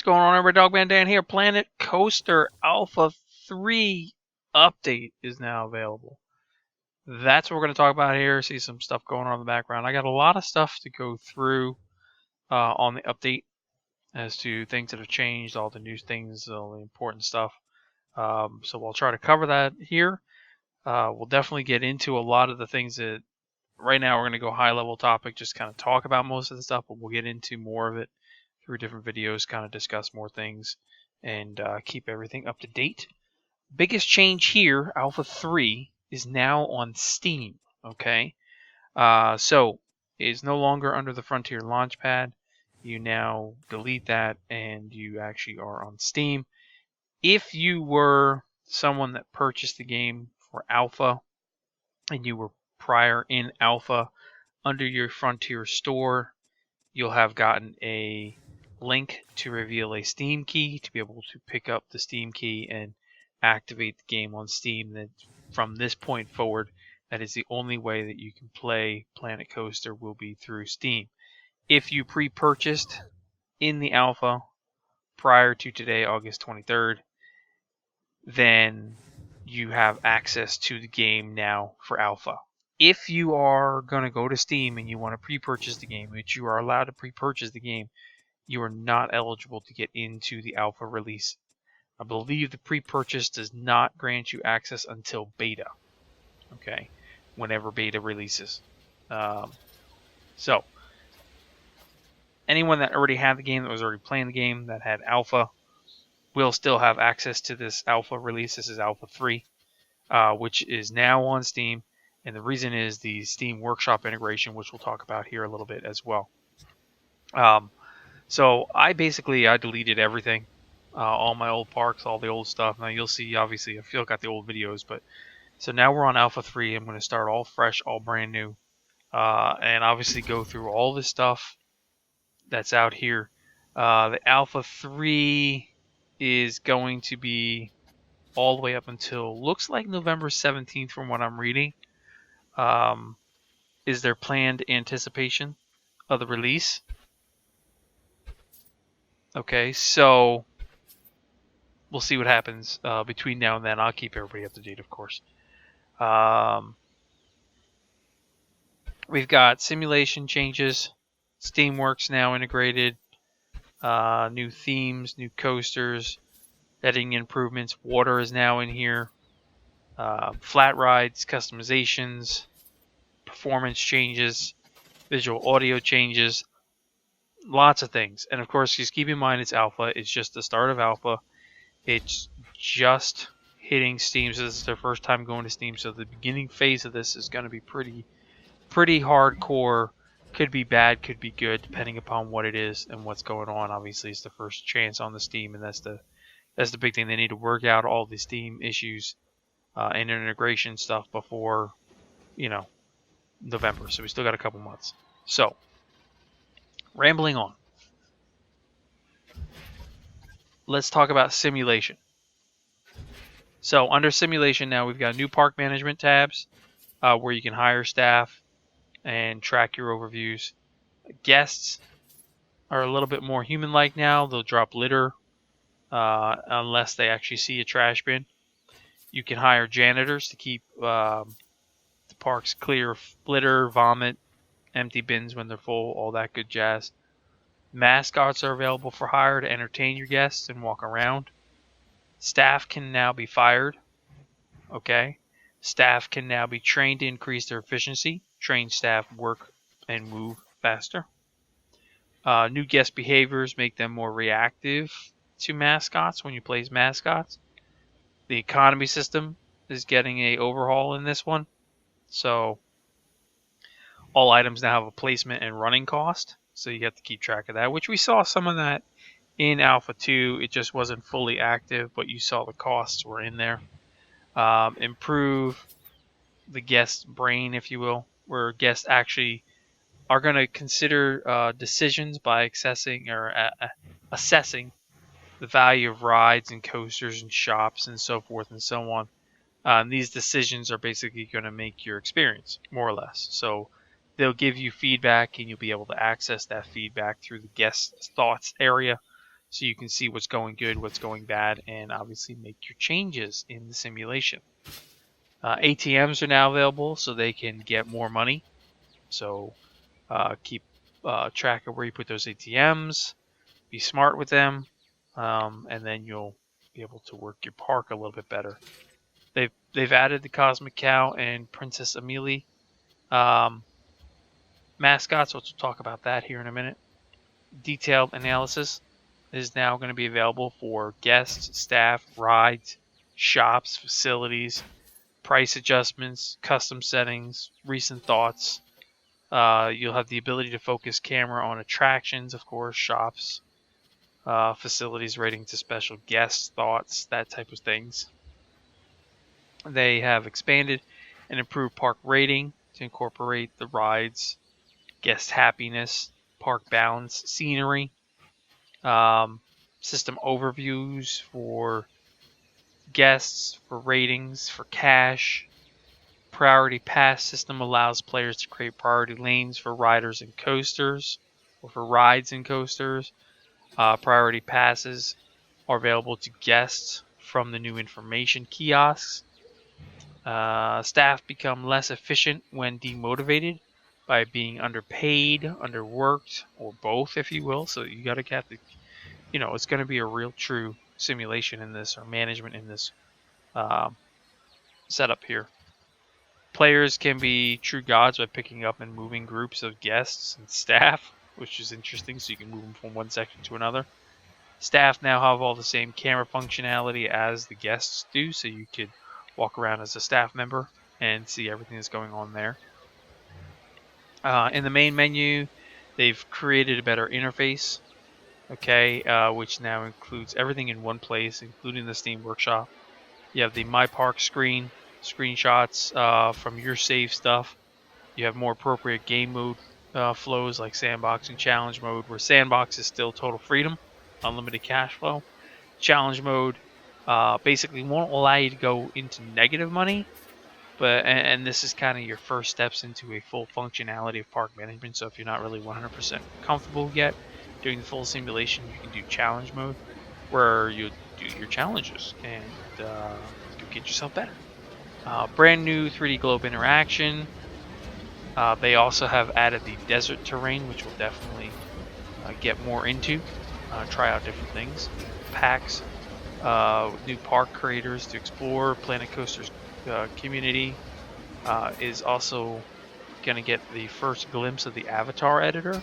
going on, everybody? Dogman Dan here. Planet Coaster Alpha 3 update is now available. That's what we're going to talk about here. See some stuff going on in the background. I got a lot of stuff to go through on the update as to things that have changed, all the new things, all the important stuff. So we'll try to cover that here. We'll definitely get into a lot of the things that right now we're going to go high level topic, just kind of talk about most of the stuff, but we'll get into more of it through different videos, kind of discuss more things and keep everything up to date. Biggest change here, Alpha 3 is now on Steam. Okay, so it's no longer under the Frontier Launchpad. You now delete that and you actually are on Steam. If you were someone that purchased the game for Alpha and you were prior in Alpha under your Frontier store, you'll have gotten a link to reveal a Steam key to be able to pick up the Steam key and activate the game on Steam. That from this point forward, that is the only way that you can play Planet Coaster will be through Steam. If you pre-purchased in the alpha prior to today, August 23rd, then you have access to the game now for alpha. If you are going to go to Steam and you want to pre-purchase the game, which you are allowed to pre-purchase the game, you are not eligible to get into the alpha release. I believe the pre-purchase does not grant you access until beta. Okay, whenever beta releases. So, anyone that already had the game, that was already playing the game, that had alpha, will still have access to this alpha release. This is Alpha 3, which is now on Steam. And the reason is the Steam Workshop integration, which we'll talk about here a little bit as well. So I deleted everything, all my old parks, all the old stuff. Now you'll see, obviously, I've still got the old videos, but so now we're on Alpha 3. I'm going to start all fresh, all brand new, and obviously go through all the stuff that's out here. The Alpha 3 is going to be all the way up until, looks like November 17th from what I'm reading. Is their planned anticipation of the release. Okay, so we'll see what happens between now and then. I'll keep everybody up to date, of course. We've got simulation changes, Steamworks now integrated, new themes, new coasters, editing improvements. Water is now in here. Flat rides, customizations, performance changes, visual audio changes. Lots of things. And of course, just keep in mind it's alpha. It's just the start of alpha. It's just hitting Steam. So this is their first time going to Steam. So the beginning phase of this is going to be pretty hardcore. Could be bad, could be good, depending upon what it is and what's going on. Obviously, it's the first chance on the Steam, and that's the big thing. They need to work out all the Steam issues and integration stuff before, November. So we still got a couple months. So, rambling on. Let's talk about simulation. So under simulation now, we've got new park management tabs where you can hire staff and track your overviews. Guests are a little bit more human-like now. They'll drop litter unless they actually see a trash bin. You can hire janitors to keep the parks clear of litter, vomit, empty bins when they're full, all that good jazz. Mascots are available for hire to entertain your guests and walk around. Staff can now be fired. Okay. Staff can now be trained to increase their efficiency. Trained staff work and move faster. New guest behaviors make them more reactive to mascots when you place mascots. The economy system is getting a overhaul in this one. So all items now have a placement and running cost. So you have to keep track of that, which we saw some of that in Alpha 2. It just wasn't fully active, but you saw the costs were in there. Improve the guest brain, if you will, where guests actually are going to consider decisions by assessing the value of rides and coasters and shops and so forth and so on. These decisions are basically going to make your experience, more or less. So they'll give you feedback and you'll be able to access that feedback through the guest thoughts area so you can see what's going good, what's going bad, and obviously make your changes in the simulation. ATMs are now available, so they can get more money. So keep track of where you put those ATMs, be smart with them, and then you'll be able to work your park a little bit better. They've added the Cosmic Cow and Princess Amelie mascots, which we'll talk about that here in a minute. Detailed analysis is now going to be available for guests, staff, rides, shops, facilities, price adjustments, custom settings, recent thoughts. You'll have the ability to focus camera on attractions, of course, shops, facilities, rating to special guests, thoughts, that type of things. They have expanded and improved park rating to incorporate the rides, guest happiness, park balance, scenery, system overviews for guests, for ratings, for cash. Priority pass system allows players to create priority lanes for riders and coasters, or for rides and coasters. Priority passes are available to guests from the new information kiosks. Staff become less efficient when demotivated by being underpaid, underworked, or both, if you will. So you got to have to, it's going to be a real true simulation in this, or management in this setup here. Players can be true gods by picking up and moving groups of guests and staff, which is interesting, so you can move them from one section to another. Staff now have all the same camera functionality as the guests do, so you could walk around as a staff member and see everything that's going on there. In the main menu, they've created a better interface, which now includes everything in one place, including the Steam Workshop. You have the My Park screen, screenshots from your save stuff. You have more appropriate game mode flows like sandbox and challenge mode, where sandbox is still total freedom, unlimited cash flow. Challenge mode basically won't allow you to go into negative money, and this is kind of your first steps into a full functionality of park management. So if you're not really 100% comfortable yet doing the full simulation, you can do challenge mode, where you do your challenges and get yourself better. Brand new 3D globe interaction. They also have added the desert terrain, which we'll definitely get more into. Try out different things. Packs, new park creators to explore. Planet Coaster's community is also going to get the first glimpse of the avatar editor.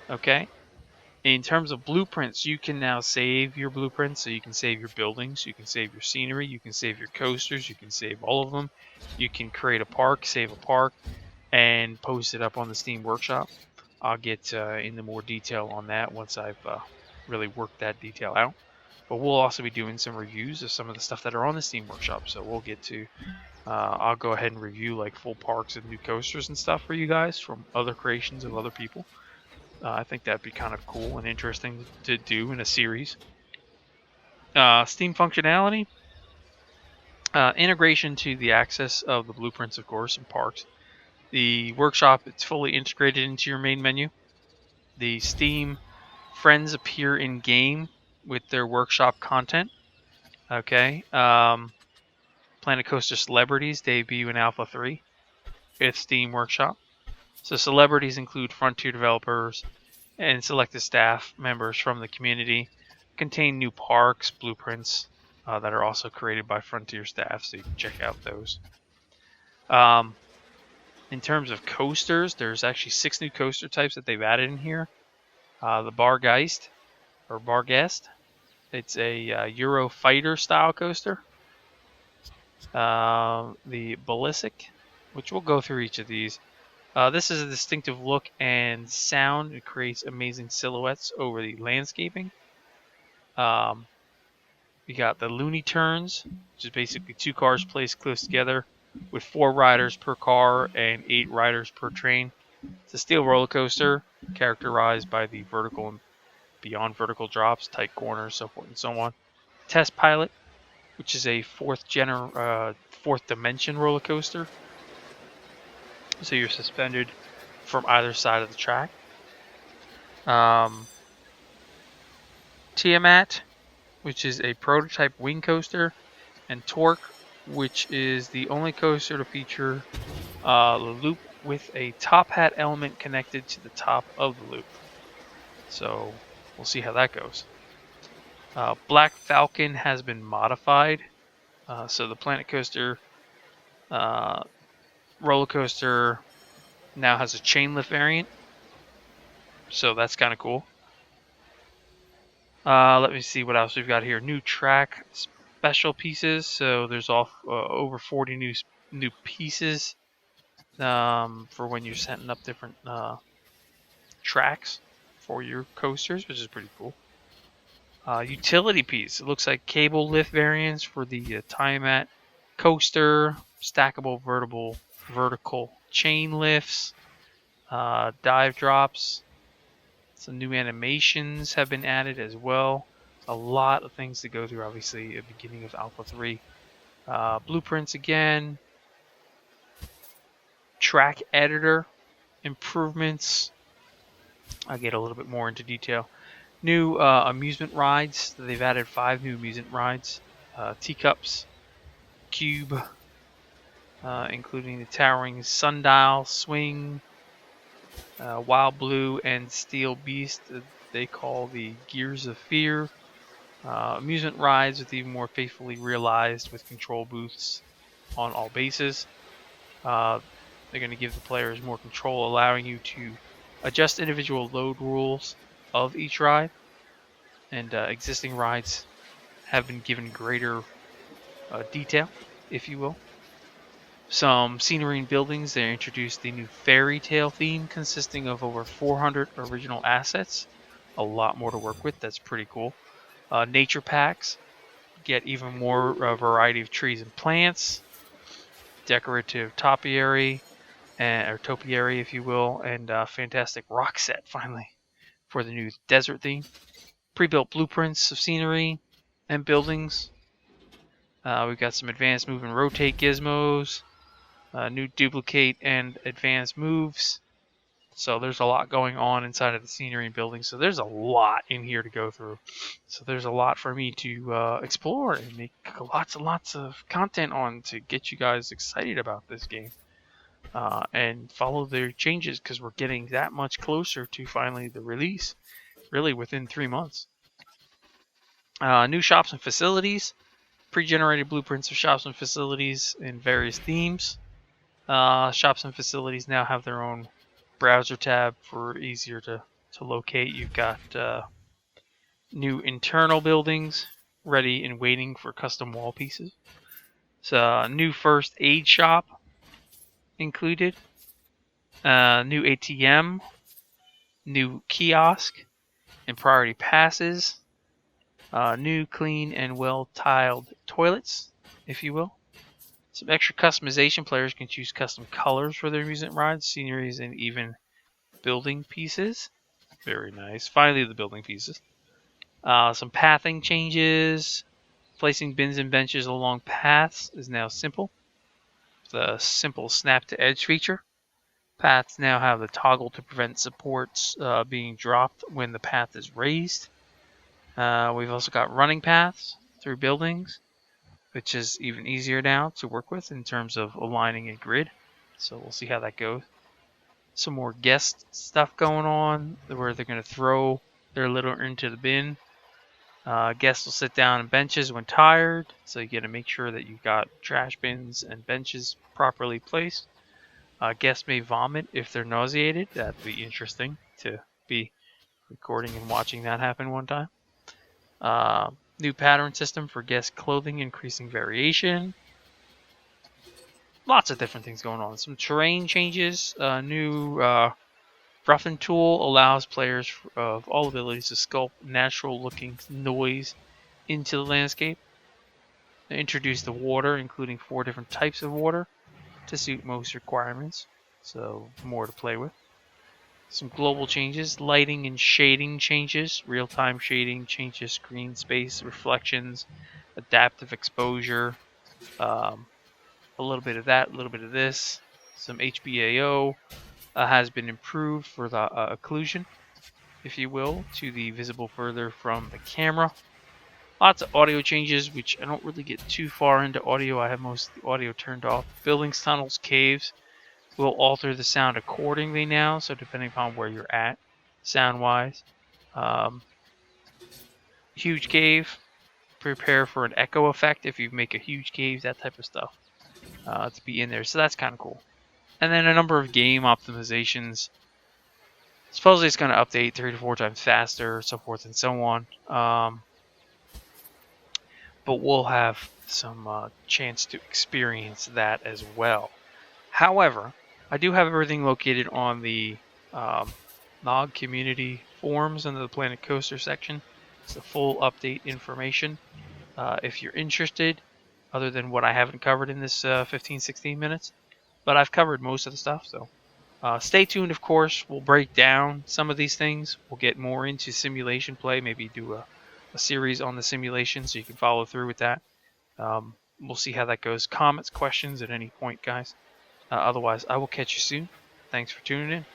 Okay. In terms of blueprints, you can now save your blueprints, so you can save your buildings, you can save your scenery, you can save your coasters, you can save all of them. You can create a park, save a park, and post it up on the Steam Workshop. I'll get into more detail on that once I've really worked that detail out. But we'll also be doing some reviews of some of the stuff that are on the Steam Workshop, so we'll get to... I'll go ahead and review like full parks and new coasters and stuff for you guys from other creations of other people. I think that'd be kind of cool and interesting to do in a series. Steam functionality. Integration to the access of the blueprints, of course, in parks. The workshop, it's fully integrated into your main menu. The Steam friends appear in game with their workshop content. Okay. Planet Coaster celebrities debut in Alpha 3 with Steam Workshop. So celebrities include Frontier developers and selected staff members from the community. Contain new parks, blueprints that are also created by Frontier staff, so you can check out those. In terms of coasters, there's actually 6 new coaster types that they've added in here. The Bargeist, or Barguest. It's a Euro fighter style coaster. The Ballistic, which we'll go through each of these. This is a distinctive look and sound. It creates amazing silhouettes over the landscaping. We got the Looney Turns, which is basically 2 cars placed close together with 4 riders per car and 8 riders per train. It's a steel roller coaster characterized by the vertical and beyond vertical drops, tight corners, so forth and so on. Test Pilot, which is a fourth dimension roller coaster. So you're suspended from either side of the track. Tiamat, which is a prototype wing coaster, and Torque, which is the only coaster to feature the loop with a top hat element connected to the top of the loop. So we'll see how that goes. Black Falcon has been modified. So the Planet Coaster roller coaster now has a chain lift variant. So that's kind of cool. Let me see what else we've got here. New track special pieces. So there's over 40 new pieces for when you're setting up different tracks for your coasters, which is pretty cool. Utility piece. It looks like cable lift variants for the Tiamat coaster, stackable vertical chain lifts, dive drops. Some new animations have been added as well. A lot of things to go through, obviously, at the beginning of Alpha 3. Blueprints again. Track editor improvements. I'll get a little bit more into detail. New amusement rides. They've added 5 new amusement rides. Teacups, Cube, including the Towering Sundial, Swing, Wild Blue, and Steel Beast. They call the Gears of Fear. Amusement rides with even more faithfully realized with control booths on all bases. They're going to give the players more control, allowing you to adjust individual load rules of each ride. And existing rides have been given greater detail, if you will. Some scenery and buildings. They introduced the new fairy tale theme consisting of over 400 original assets. A lot more to work with. That's pretty cool. Nature packs get even more variety of trees and plants. Decorative topiary, or topiary, if you will, and fantastic rock set finally for the new desert theme. Pre-built blueprints of scenery and buildings. We've got some advanced move and rotate gizmos, new duplicate and advanced moves. So there's a lot going on inside of the scenery and buildings. So there's a lot in here to go through. So there's a lot for me to explore and make lots and lots of content on to get you guys excited about this game. And follow their changes because we're getting that much closer to finally the release, really within 3 months. New shops and facilities, pre-generated blueprints of shops and facilities in various themes. Shops and facilities now have their own browser tab for easier to locate. You've got new internal buildings ready and waiting for custom wall pieces. So new first aid shop included. New ATM, new kiosk, and priority passes. New clean and well-tiled toilets, if you will. Some extra customization. Players can choose custom colors for their amusement rides, sceneries, and even building pieces. Very nice. Finally, the building pieces. Some pathing changes. Placing bins and benches along paths is now simple. The simple snap to edge feature. Paths now have the toggle to prevent supports being dropped when the path is raised. We've also got running paths through buildings, which is even easier now to work with in terms of aligning a grid. So we'll see how that goes. Some more guest stuff going on where they're going to throw their litter into the bin. Guests will sit down on benches when tired, so you got to make sure that you've got trash bins and benches properly placed. Guests may vomit if they're nauseated. That'd be interesting to be recording and watching that happen one time. New pattern system for guest clothing, increasing variation. Lots of different things going on. Some terrain changes. New roughen tool allows players of all abilities to sculpt natural-looking noise into the landscape. They introduced the water, including 4 different types of water to suit most requirements. So more to play with. Some global changes, lighting and shading changes, real-time shading changes screen space, reflections, adaptive exposure, a little bit of that, a little bit of this. Some HBAO has been improved for the occlusion. if you will, to the visible further from the camera. Lots of audio changes, which I don't really get too far into audio. I have most of the audio turned off. Buildings, tunnels, caves will alter the sound accordingly now, so depending upon where you're at, sound-wise. Huge cave, prepare for an echo effect if you make a huge cave, that type of stuff to be in there. So that's kind of cool. And then a number of game optimizations. Supposedly it's going to update 3 to 4 times faster, so forth and so on. But we'll have some chance to experience that as well. However, I do have everything located on the NOG community forums under the Planet Coaster section. It's the full update information. If you're interested, other than what I haven't covered in this 15-16 minutes, but I've covered most of the stuff, so stay tuned. Of course, we'll break down some of these things. We'll get more into simulation play, maybe do a series on the simulation so you can follow through with that. We'll see how that goes. Comments, questions at any point, guys. Otherwise, I will catch you soon. Thanks for tuning in.